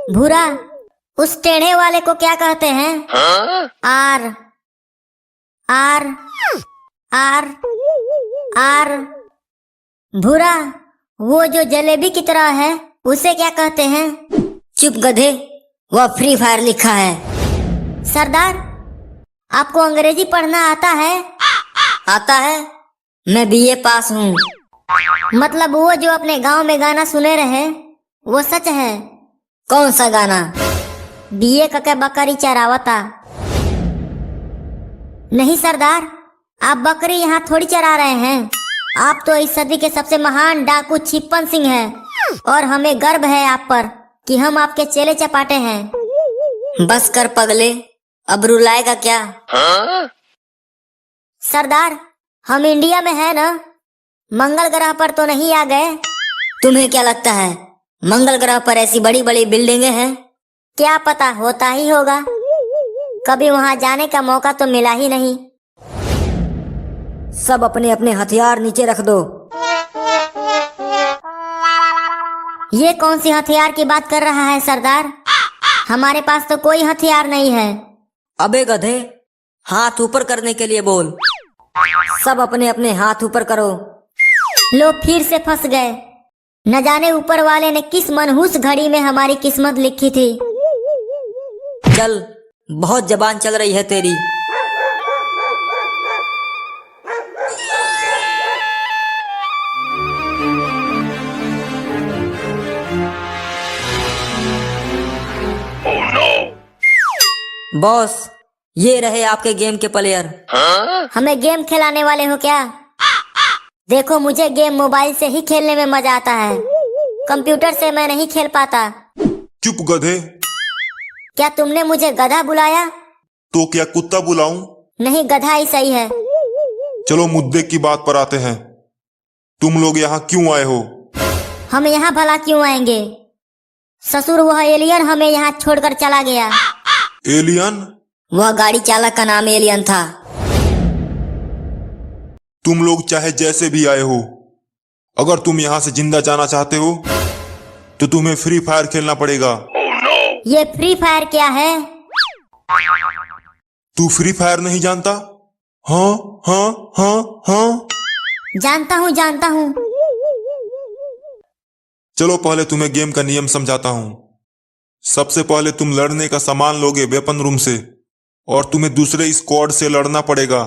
भूरा, उस टेढ़े वाले को क्या कहते हैं? R R R R. भूरा, वो जो जलेबी की तरह है उसे क्या कहते हैं? चुप गधे, वह फ्री फायर लिखा है। सरदार, आपको अंग्रेजी पढ़ना आता है? आता है, मैं बीए पास हूँ। मतलब वो जो अपने गांव में गाना सुने रहे वो सच है? कौन सा गाना? बीए कके बकरी चरावता। नहीं सरदार, आप बकरी यहाँ थोड़ी चरा रहे हैं। आप तो इस सदी के सबसे महान डाकू छिप्पन सिंह हैं और हमें गर्व है आप पर कि हम आपके चेले चपाटे हैं। बस कर पगले, अब रुलाएगा क्या? सरदार, हम इंडिया में है ना? मंगल ग्रह पर तो नहीं आ गए? तुम्हें क्या लगता है मंगल ग्रह पर ऐसी बड़ी बड़ी बिल्डिंगें हैं? क्या पता, होता ही होगा। कभी वहां जाने का मौका तो मिला ही नहीं। सब अपने अपने हथियार नीचे रख दो। ये कौन सी हथियार की बात कर रहा है सरदार? हमारे पास तो कोई हथियार नहीं है। अबे गधे, हाथ ऊपर करने के लिए बोल। सब अपने अपने हाथ ऊपर करो। लो, फिर से फंस गए। न जाने ऊपर वाले ने किस मनहूस घड़ी में हमारी किस्मत लिखी थी। चल, बहुत जबान चल रही है तेरी। बॉस, ये रहे आपके गेम के प्लेयर। हमें गेम खिलाने वाले हो क्या? देखो, मुझे गेम मोबाइल से ही खेलने में मजा आता है। कंप्यूटर से मैं नहीं खेल पाता। चुप गधे। क्या तुमने मुझे गधा बुलाया? तो क्या कुत्ता बुलाऊं? नहीं, गधा ही सही है। चलो मुद्दे की बात पर आते हैं। तुम लोग यहाँ क्यों आए हो? हम यहाँ भला क्यों आएंगे? ससुर, वह एलियन हमें यहाँ छोड़कर चला गया। एलियन? वह गाड़ी चालक का नाम एलियन था। तुम लोग चाहे जैसे भी आए हो, अगर तुम यहाँ से जिंदा जाना चाहते हो तो तुम्हें फ्री फायर खेलना पड़ेगा। ये फ्री फायर क्या है? तू फ्री फायर नहीं जानता? हाँ हाँ हाँ हाँ, जानता हूँ जानता हूँ। चलो पहले तुम्हें गेम का नियम समझाता हूँ। सबसे पहले तुम लड़ने का सामान लोगे वेपन रूम से और तुम्हें दूसरे स्क्वाड से लड़ना पड़ेगा।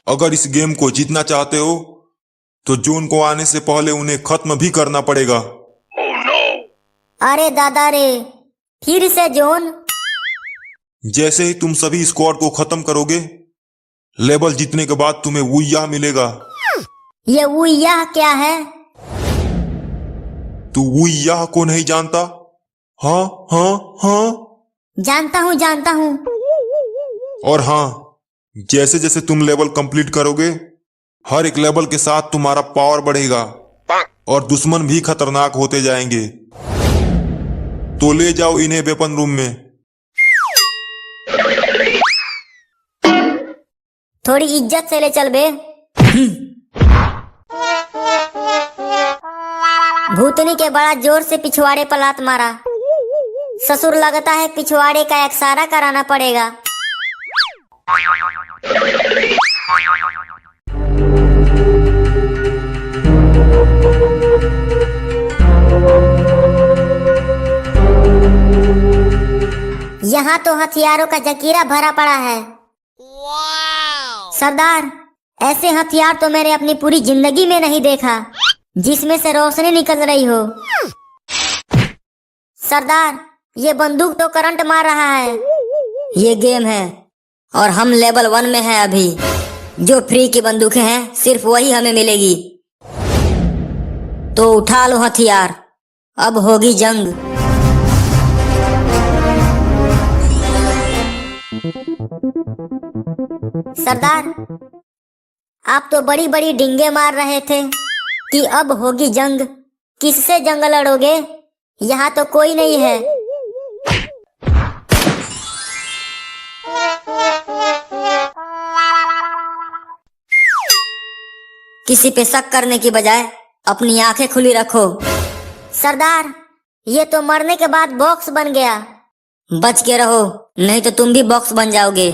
अगर इस गेम को जीतना चाहते हो तो जोन को आने से पहले उन्हें खत्म भी करना पड़ेगा। अरे दादा रे, फिर से जोन? जैसे ही तुम सभी स्क्वाड को खत्म करोगे, लेवल जीतने के बाद तुम्हें वुइया मिलेगा। ये वुइया क्या है? तू वुइया को नहीं जानता? हाँ हाँ हाँ, जानता हूँ जानता हूँ। और हाँ, जैसे जैसे तुम लेवल कंप्लीट करोगे, हर एक लेवल के साथ तुम्हारा पावर बढ़ेगा और दुश्मन भी खतरनाक होते जाएंगे। तो ले जाओ इन्हें वेपन रूम में। थोड़ी इज्जत से ले चल बे। भूतनी के बड़ा जोर से पिछवाड़े पर लात मारा। ससुर, लगता है पिछवाड़े का एक्सरा कराना पड़ेगा। यहाँ तो हथियारों का जखीरा भरा पड़ा है। सरदार, ऐसे हथियार तो मैंने अपनी पूरी जिंदगी में नहीं देखा जिसमें से रोशनी निकल रही हो। सरदार, ये बंदूक तो करंट मार रहा है। ये गेम है और हम लेवल 1 में हैं अभी। जो फ्री की बंदूकें हैं सिर्फ वही हमें मिलेगी। तो उठा लो हथियार, अब होगी जंग। सरदार, आप तो बड़ी बड़ी डिंगे मार रहे थे कि अब होगी जंग। किससे जंग लड़ोगे? यहाँ तो कोई नहीं है। किसी पे शक करने की बजाय अपनी आंखें खुली रखो। सरदार, ये तो मरने के बाद बॉक्स बन गया। बच के रहो, नहीं तो तुम भी बॉक्स बन जाओगे।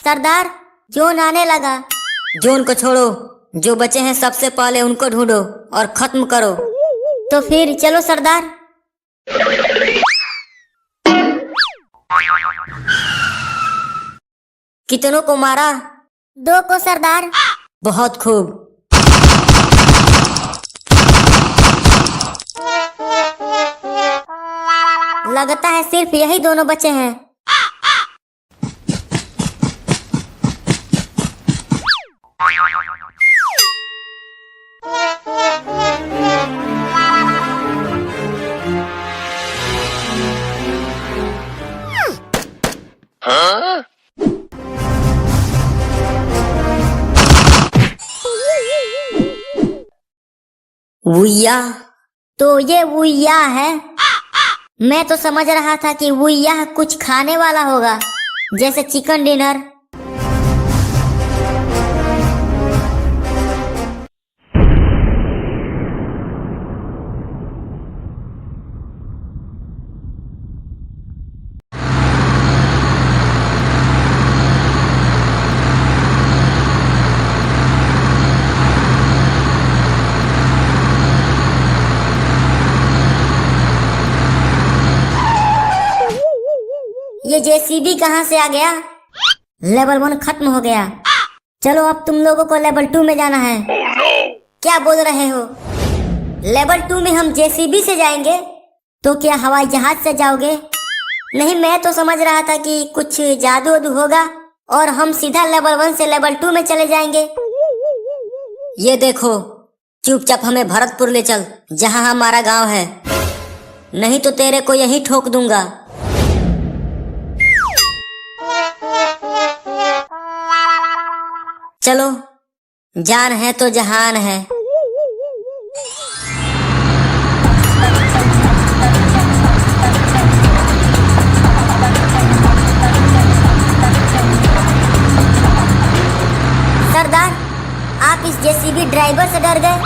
सरदार, जोन आने लगा। जोन को छोड़ो, जो बचे हैं सबसे पहले उनको ढूंढो और खत्म करो। तो फिर चलो सरदार। कितनों को मारा? 2 को सरदार। बहुत खूब। लगता है सिर्फ यही दोनों बचे हैं। वुइया? तो ये वुइया है। मैं तो समझ रहा था कि वुइया कुछ खाने वाला होगा, जैसे चिकन डिनर। ये जेसीबी कहाँ से आ गया? लेवल 1 खत्म हो गया। चलो अब तुम लोगों को लेवल 2 में जाना है। क्या बोल रहे हो? लेवल 2 में हम जेसीबी से जाएंगे? तो क्या हवाई जहाज से जाओगे? नहीं, मैं तो समझ रहा था कि कुछ जादू वादू होगा और हम सीधा लेवल 1 से लेवल 2 में चले जाएंगे। ये देखो, चुपचाप हमें भरतपुर ले चल, जहाँ हमारा गांव है, नहीं तो तेरे को यही ठोक दूंगा। चलो, जान है तो जहान है। सरदार, आप इस जेसीबी ड्राइवर से डर गए?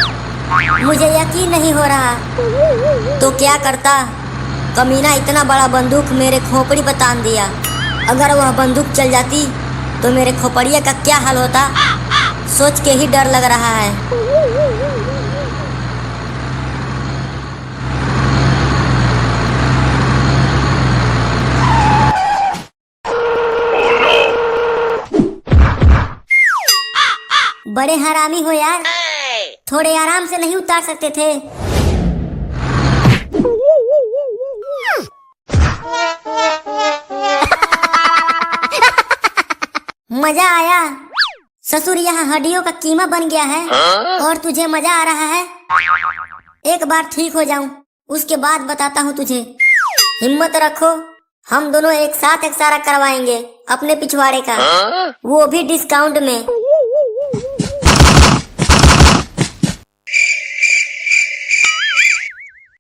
मुझे यकीन नहीं हो रहा। तो क्या करता? कमीना इतना बड़ा बंदूक मेरे खोपड़ी पर तान दिया। अगर वह बंदूक चल जाती तो मेरे खोपड़िया का क्या हाल होता, सोच के ही डर लग रहा है। बड़े हरामी हो यार, थोड़े आराम से नहीं उतार सकते थे? मजा आया। ससुर यहाँ हड्डियों का कीमा बन गया है और तुझे मजा आ रहा है। एक बार ठीक हो जाऊं, उसके बाद बताता हूँ तुझे। हिम्मत रखो, हम दोनों एक साथ एक्सरा करवाएंगे अपने पिछवाड़े का, वो भी डिस्काउंट में।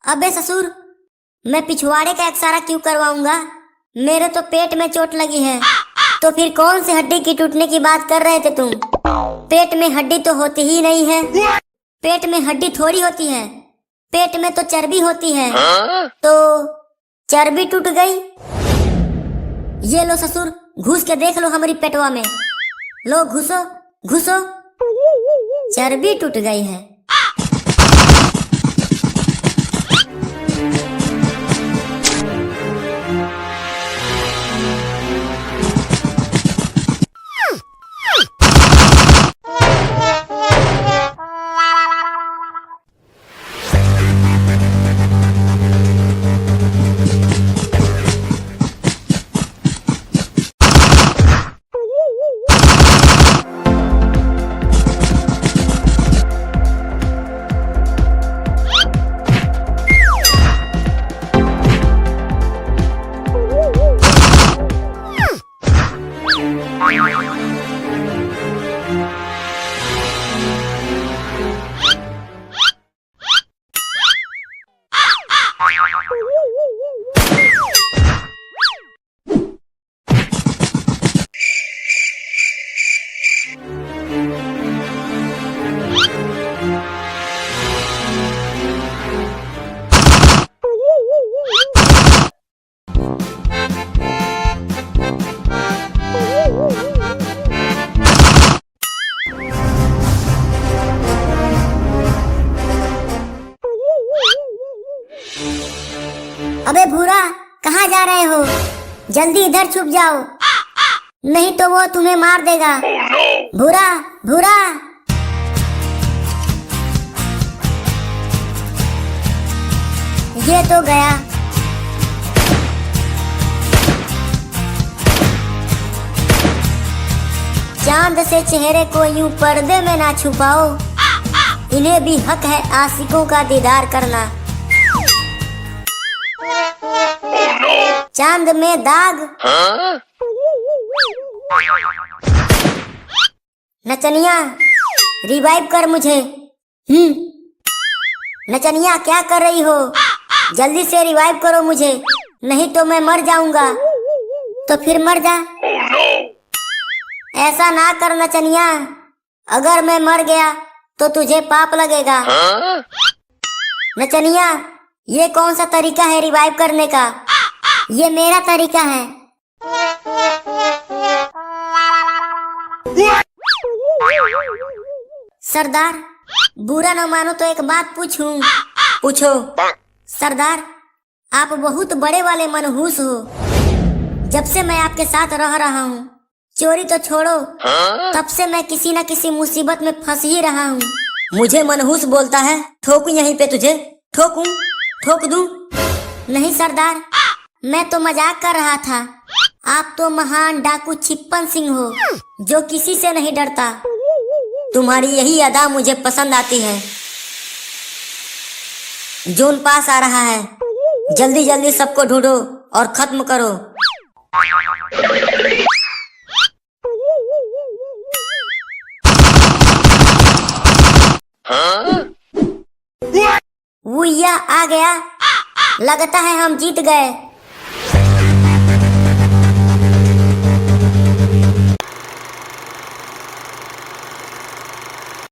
अबे ससुर, मैं पिछवाड़े का एक्सरा क्यों करवाऊंगा? मेरे तो पेट में चोट लगी है। तो फिर कौन सी हड्डी की टूटने की बात कर रहे थे तुम? पेट में हड्डी तो होती ही नहीं है। पेट में हड्डी थोड़ी होती है, पेट में तो चर्बी होती है। तो चर्बी टूट गई? ये लो ससुर, घुस के देख लो हमारी पेटवा में। लो घुसो घुसो, चर्बी टूट गई है। अबे भूरा, कहाँ जा रहे हो? जल्दी इधर छुप जाओ, नहीं तो वो तुम्हें मार देगा। भूरा भूरा, ये तो गया। चांद से चेहरे को यूं पर्दे में ना छुपाओ, इन्हें भी हक है आशिकों का दीदार करना। चांद में दाग। नचनिया, रिवाइव कर मुझे। नचनिया, क्या कर रही हो? जल्दी से रिवाइव करो मुझे, नहीं तो मैं मर जाऊंगा। तो फिर मर जा। ऐसा ना कर नचनिया, अगर मैं मर गया तो तुझे पाप लगेगा। नचनिया, ये कौन सा तरीका है रिवाइव करने का? ये मेरा तरीका है। सरदार, बुरा न मानो तो एक बात पूछूं? पूछो। सरदार, आप बहुत बड़े वाले मनहूस हो। जब से मैं आपके साथ रह रहा हूँ, चोरी तो छोड़ो, तब से मैं किसी न किसी मुसीबत में फंस ही रहा हूँ। मुझे मनहूस बोलता है? ठोकूं यहीं पे तुझे? ठोकूं? ठोक दूं? नहीं सरदार, मैं तो मजाक कर रहा था। आप तो महान डाकू छिप्पन सिंह हो, जो किसी से नहीं डरता। तुम्हारी यही अदा मुझे पसंद आती है। जून पास आ रहा है, जल्दी जल्दी सबको ढूंढो और खत्म करो। वो यह आ गया, लगता है हम जीत गए।